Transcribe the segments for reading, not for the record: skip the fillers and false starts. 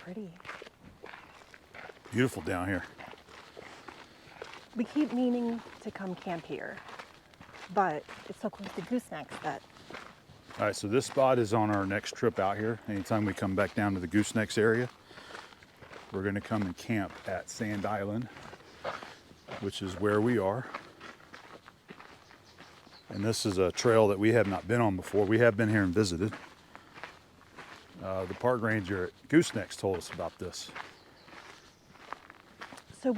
pretty. Beautiful down here. We keep meaning to come camp here, but it's so close to goosenecks that. All right, so this spot is on our next trip out here. Anytime we come back down to the goosenecks area, we're gonna come and camp at Sand Island, which is where we are. And this is a trail that we have not been on before. We have been here and visited. The park ranger at Goosenecks told us about this. So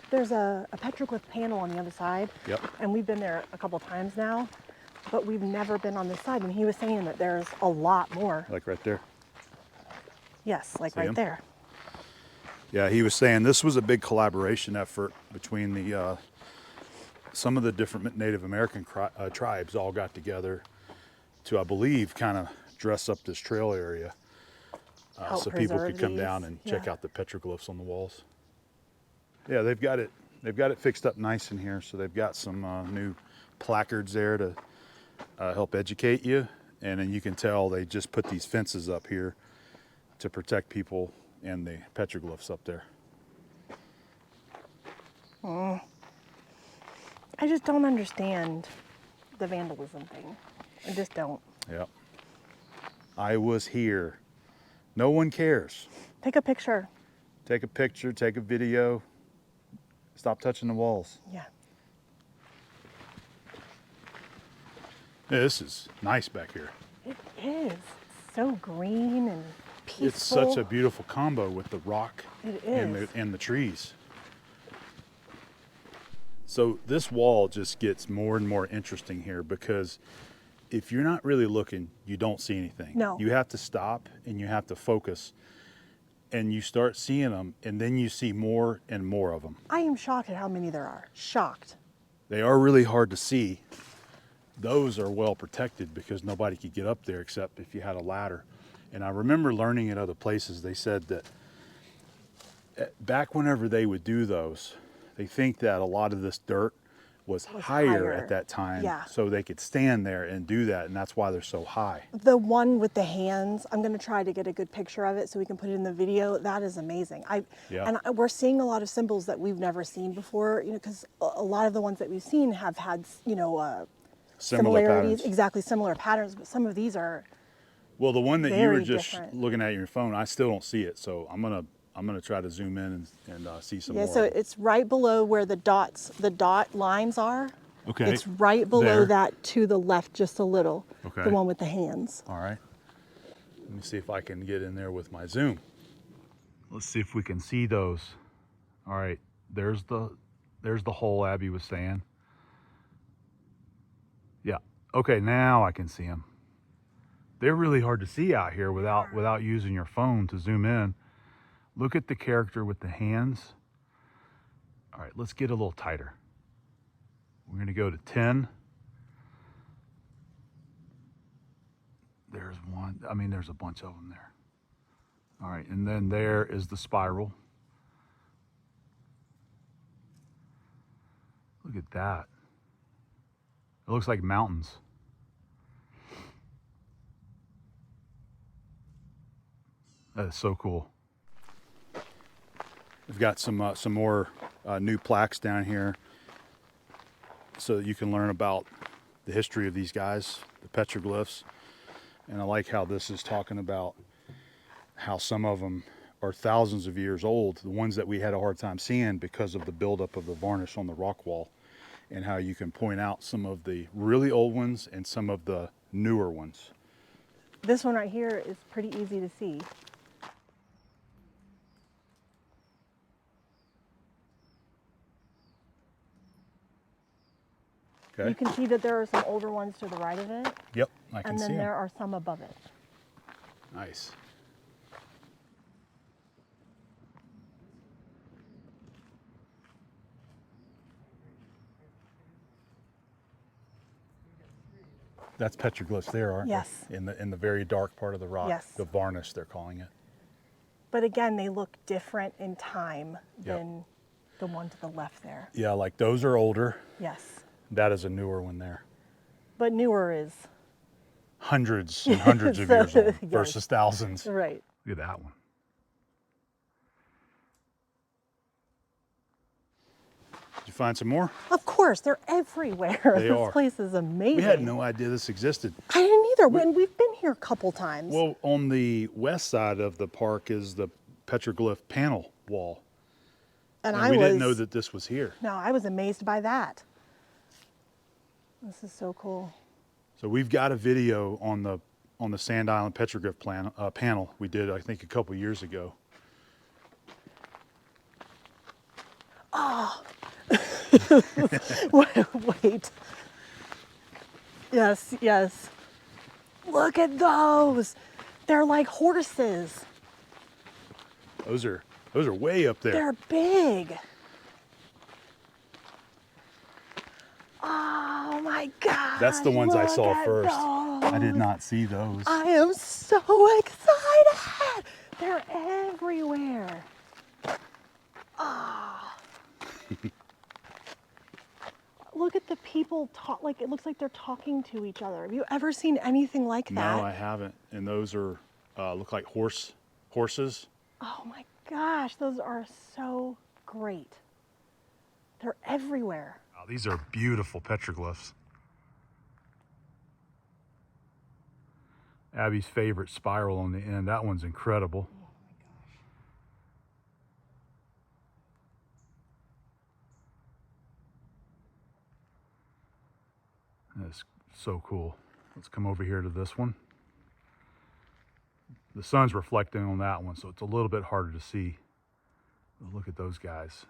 there's a petroglyph panel on the other side. Yep. And we've been there a couple times now, but we've never been on this side. And he was saying that there's a lot more. Like right there. Yes, like See right 'em? there. Yeah, he was saying this was a big collaboration effort between the some of the different Native American tribes all got together to, I believe, kind of dress up this trail area so people could come down and check out the petroglyphs on the walls. Yeah, they've got it fixed up nice in here. So they've got some new placards there to help educate you, and then you can tell they just put these fences up here to protect people and the petroglyphs up there. I just don't understand the vandalism thing. I just don't. Yeah. I was here. No one cares. Take a picture. Take a picture, take a video. Stop touching the walls. Yeah. Yeah, this is nice back here. It is. It's so green and peaceful. It's such a beautiful combo with the rock It and the trees. So this wall just gets more and more interesting here because if you're not really looking, you don't see anything. No. You have to stop and you have to focus, and you start seeing them, and then you see more and more of them. I am shocked at how many there are. Shocked. They are really hard to see. Those are well protected because nobody could get up there except if you had a ladder. And I remember learning at other places, they said that back whenever they would do those, they think that a lot of this dirt was higher at that time, yeah. So they could stand there and do that, and that's why they're so high. The one with the hands, I'm going to try to get a good picture of it so we can put it in the video. That is amazing. We're seeing a lot of symbols that we've never seen before, because a lot of the ones that we've seen have had, similarities, patterns. Exactly, similar patterns, but some of these are Well, the one that you were just different. looking at your phone, I still don't see it, so I'm gonna try to zoom in and see some more. Yeah, so it's right below where the dot lines are. Okay. It's right below There. that to the left just a little. Okay. The one with the hands. All right. Let me see if I can get in there with my zoom. Let's see if we can see those. All right, there's the hole Abby was saying. Yeah, okay, now I can see them. They're really hard to see out here without using your phone to zoom in. Look at the character with the hands. All right, let's get a little tighter. We're gonna go to 10. There's one, there's a bunch of them there. All right, and then there is the spiral. Look at that. It looks like mountains. That is so cool. We've got some more new plaques down here so that you can learn about the history of these guys, the petroglyphs. And I like how this is talking about how some of them are thousands of years old, the ones that we had a hard time seeing because of the buildup of the varnish on the rock wall, and how you can point out some of the really old ones and some of the newer ones. This one right here is pretty easy to see. Okay. You can see that there are some older ones to the right of it. Yep, I can and see then them. there are some above it. Nice. That's petroglyphs there, aren't Yes. they? In the very dark part of the rock. Yes. The varnish, they're calling it. But again, they look different in time Yep. than the one to the left there. Yeah, like those are older. Yes. That is a newer one there. But newer is. Hundreds and hundreds of years old versus thousands. Right. Look at that one. find some more? Of course, they're everywhere. They This are. place is amazing. We had no idea this existed. I didn't either. When we've been here a couple times. Well, on the west side of the park is the Petroglyph panel wall. and We didn't know that this was here. No, I was amazed by that. This is so cool. So we've got a video on the Sand Island Petroglyph panel we did, I think, a couple years ago. Wait. Yes, yes. Look at those. They're like horses. Those are way up there. They're big. Oh my God. That's the ones I look saw at first. those. I did not see those. I am so excited. They're everywhere. Ah. Look at the people talk, like it looks like they're talking to each other. Have you ever seen anything like that? No, I haven't. And those are look like horses. Oh my gosh, those are so great. They're everywhere. Wow, these are beautiful petroglyphs. Abby's favorite spiral on the end. That one's incredible. Oh my gosh. That's so cool. Let's come over here to this one. The sun's reflecting on that one, so it's a little bit harder to see. But look at those guys.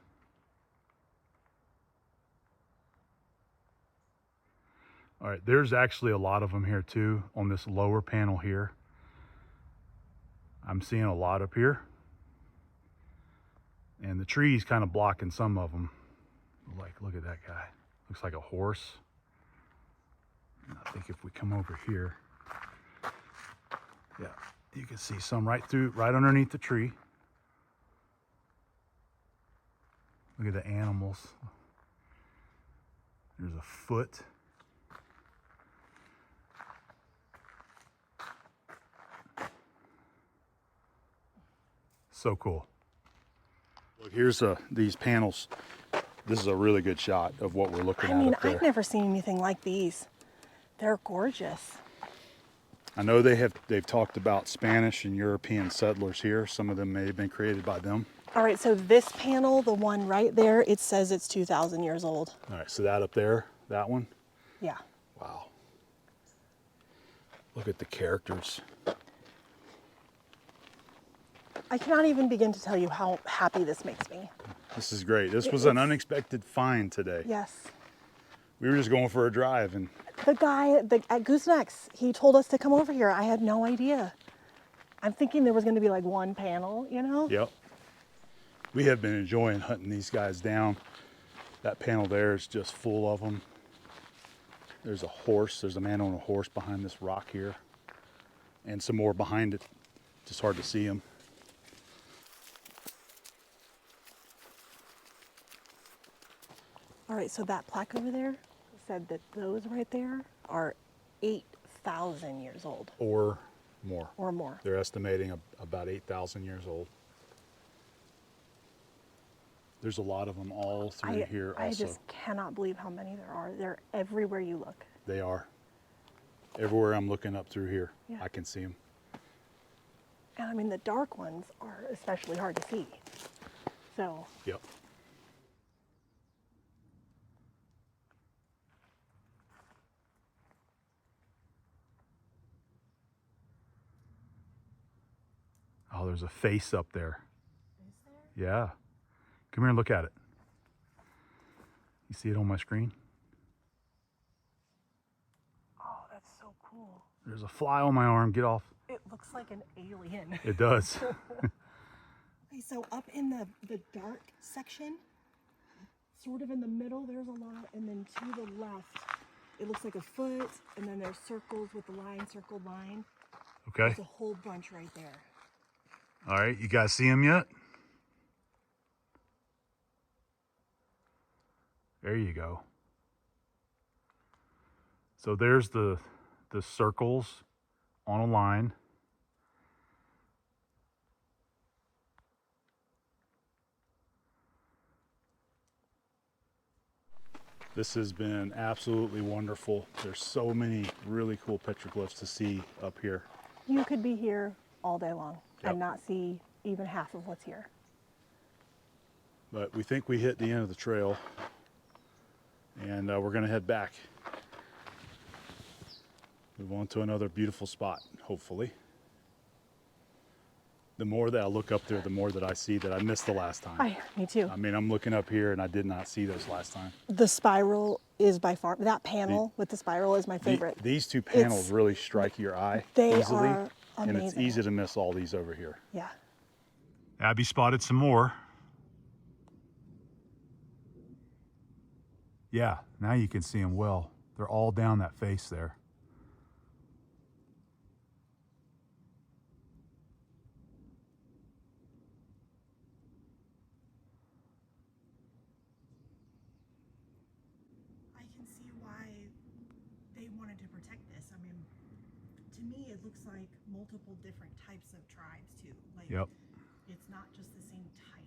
All right, there's actually a lot of them here too on this lower panel here. I'm seeing a lot up here. And the tree's kind of blocking some of them. Like, look at that guy. Looks like a horse. And I think if we come over here, yeah, you can see some right underneath the tree. Look at the animals. There's a foot. So cool. Look, here's these panels. This is a really good shot of what we're looking at up there. I've never seen anything like these. They're gorgeous. I know they've talked about Spanish and European settlers here. Some of them may have been created by them. All right, so this panel, the one right there, it says it's 2,000 years old. All right, so that up there, that one? Yeah. Wow. Look at the characters. I cannot even begin to tell you how happy this makes me. This is great. This was an unexpected find today. Yes. We were just going for a drive and The guy at Goosenecks, he told us to come over here. I had no idea. I'm thinking there was going to be like one panel, you know? yep. We have been enjoying hunting these guys down. That panel there is just full of them. There's a horse. There's a man on a horse behind this rock here. And some more behind it. Just hard to see them. All right, so that plaque over there said that those right there are 8,000 years old Or more. or more. They're estimating about 8,000 years old. There's a lot of them all through here also. I just cannot believe how many there are. They're everywhere you look. They are. Everywhere I'm looking up through here, Yeah. I can see them. And I mean, the dark ones are especially hard to see. So, Yep. Oh, there's a face up there. is there? Yeah. Come here and look at it. You see it on my screen? Oh, that's so cool. There's a fly on my arm. Get off. It looks like an alien. It does. Okay, so up in the dark section, sort of in the middle, there's a lot, and then to the left, it looks like a foot, and then there's circles with the line, circled line. Okay. There's a whole bunch right there. All right. You guys see them yet? There you go. So there's the circles on a line. This has been absolutely wonderful. There's so many really cool petroglyphs to see up here. You could be here all day long Yep. and not see even half of what's here. But we think we hit the end of the trail, and we're gonna head back. Move on to another beautiful spot, hopefully. The more that I look up there, the more that I see that I missed the last time. Me too. I mean, I'm looking up here and I did not see those last time. The spiral is by far, that panel with the spiral is my favorite. These two panels It's- really strike your eye They easily, are and it's amazing. easy to miss all these over here. Yeah. Abby spotted some more. Yeah, now you can see them well. They're all down that face there. I can see why they wanted to protect this. I mean, to me, it looks like multiple different types of tribes too. Like, Yep. it's not just the same type.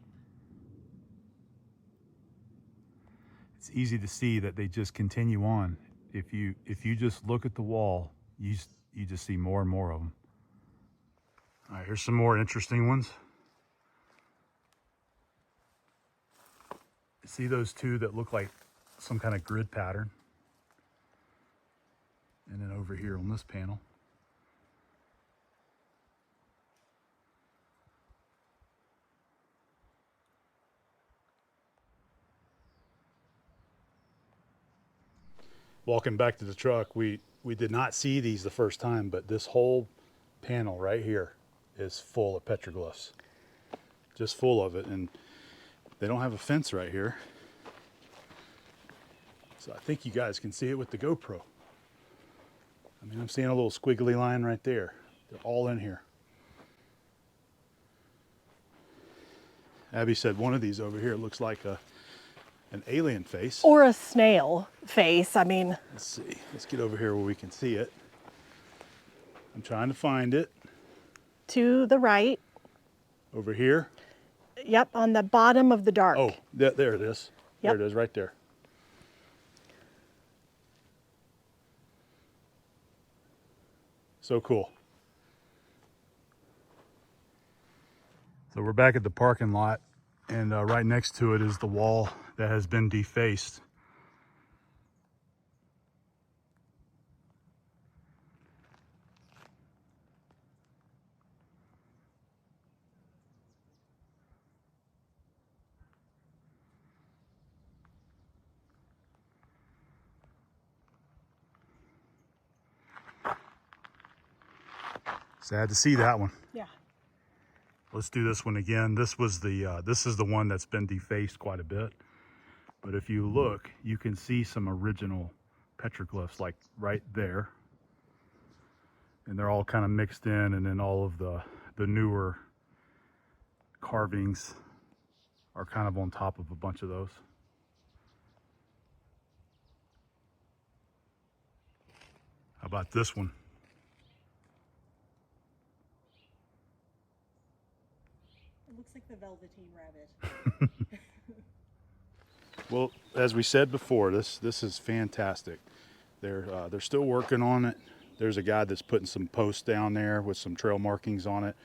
It's easy to see that they just continue on. If you just look at the wall, you just see more and more of them. All right, here's some more interesting ones. See those two that look like some kind of grid pattern? And then over here on this panel. Walking back to the truck, we did not see these the first time, but this whole panel right here is full of petroglyphs. Just full of it, and they don't have a fence right here. So I think you guys can see it with the GoPro. I mean, I'm seeing a little squiggly line right there. They're all in here. Abby said one of these over here looks like an alien face. Or a snail face. I mean, Let's see. Let's get over here where we can see it. I'm trying to find it. to the right. Over here. Yep, on the bottom of the dark. Oh, there it is. Yep. There it is, right there. So cool. So we're back at the parking lot, and right next to it is the wall that has been defaced. Sad to see that one. Yeah. Let's do this one again. This was the this is the one that's been defaced quite a bit. But if you look, you can see some original petroglyphs like right there. And they're all kind of mixed in, and then all of the newer carvings are kind of on top of a bunch of those. How about this one? It looks like the Velveteen Rabbit. Well, as we said before, this is fantastic. They're still working on it. There's a guy that's putting some posts down there with some trail markings on it.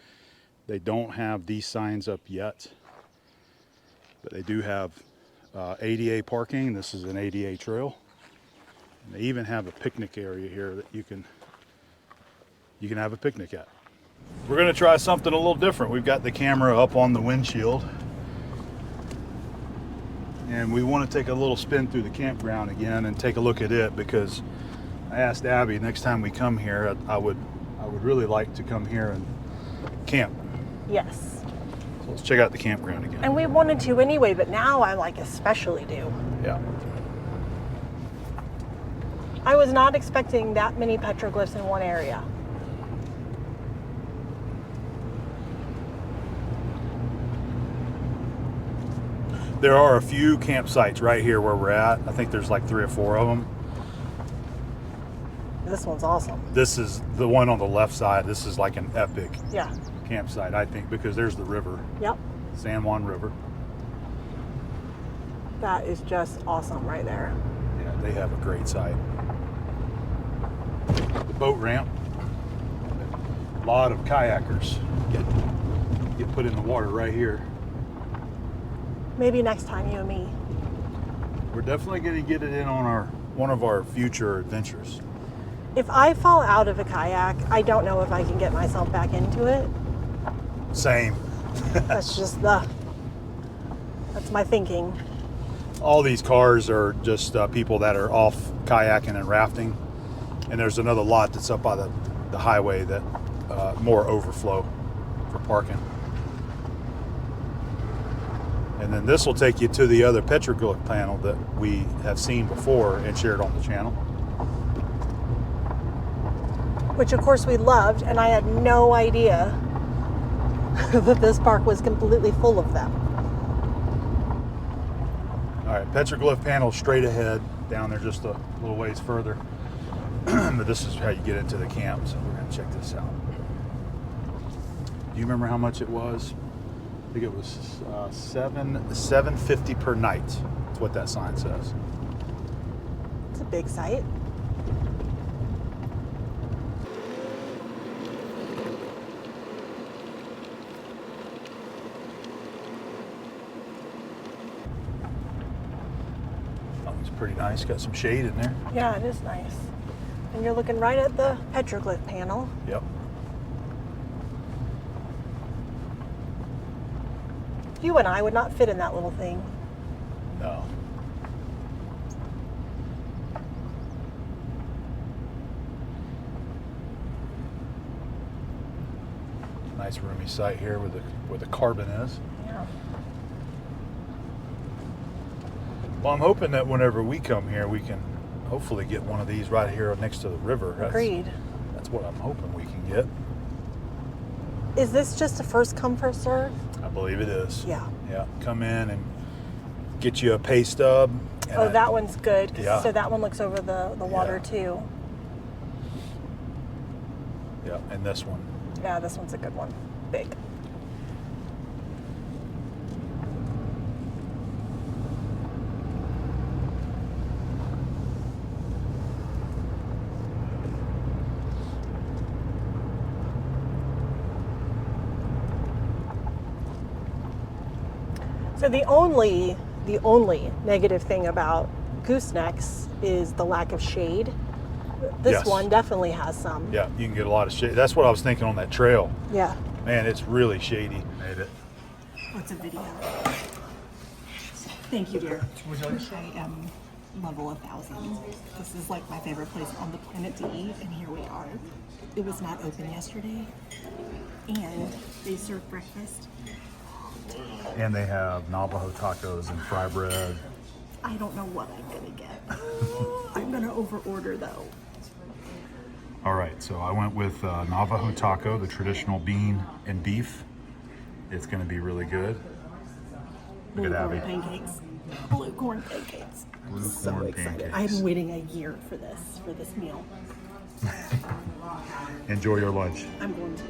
They don't have these signs up yet, but they do have ADA parking. This is an ADA trail. And they even have a picnic area here that you can have a picnic at. We're gonna try something a little different. We've got the camera up on the windshield, and we want to take a little spin through the campground again and take a look at it, because I asked Abby next time we come here, I would really like to come here and camp. Yes. So let's check out the campground again. And we wanted to anyway, but now I like especially do. Yeah. I was not expecting that many petroglyphs in one area. There are a few campsites right here where we're at. I think there's like 3 or 4 of them. This one's awesome. This is the one on the left side. This is like an epic Yeah. campsite, I think, because there's the river, Yep. San Juan River. That is just awesome right there. they have a great site. The boat ramp. A lot of kayakers get put in the water right here. Maybe next time, you and me. We're definitely going to get it in on one of our future adventures. If I fall out of a kayak, I don't know if I can get myself back into it. Same. That's my thinking. All these cars are just people that are off kayaking and rafting. And there's another lot that's up by the highway that more overflow for parking. And then this will take you to the other petroglyph panel that we have seen before and shared on the channel. Which of course we loved, and I had no idea that this park was completely full of them. All right, petroglyph panel straight ahead, down there just a little ways further. But this is how you get into the camp, so we're gonna check this out. Do you remember how much it was? I think it was $7.50 per night. That's what that sign says. It's a big site. Oh, it's pretty nice. Got some shade in there. Yeah, it is nice. And you're looking right at the petroglyph panel. Yep. You and I would not fit in that little thing. No. Nice roomy site here where the carbon is. Yeah. Well, I'm hoping that whenever we come here, we can hopefully get one of these right here next to the river. Agreed. That's what I'm hoping we can get. Is this just a first come, first serve? I believe it is. Yeah. Yeah. Come in and get you a pay stub. Oh, that one's good. Yeah. So that one looks over the water too. Yeah, and this one. Yeah, this one's a good one. Big. So the only negative thing about goosenecks is the lack of shade. This Yes. one definitely has some. Yeah, you can get a lot of shade. That's what I was thinking on that trail. Yeah. Man, it's really shady. Made it. What's a video? Thank you, dear. I am level 1,000. This is like my favorite place on the planet to eat, and here we are. It was not open yesterday, and they serve breakfast. And they have Navajo tacos and fry bread. I don't know what I'm gonna get. I'm gonna overorder though. All right, so I went with Navajo taco, the traditional bean and beef. It's going to be really good. Look at Abby. Pancakes. Blue corn pancakes. Blue So corn excited. pancakes. I've been waiting a year for this meal. Enjoy your lunch. I'm going to.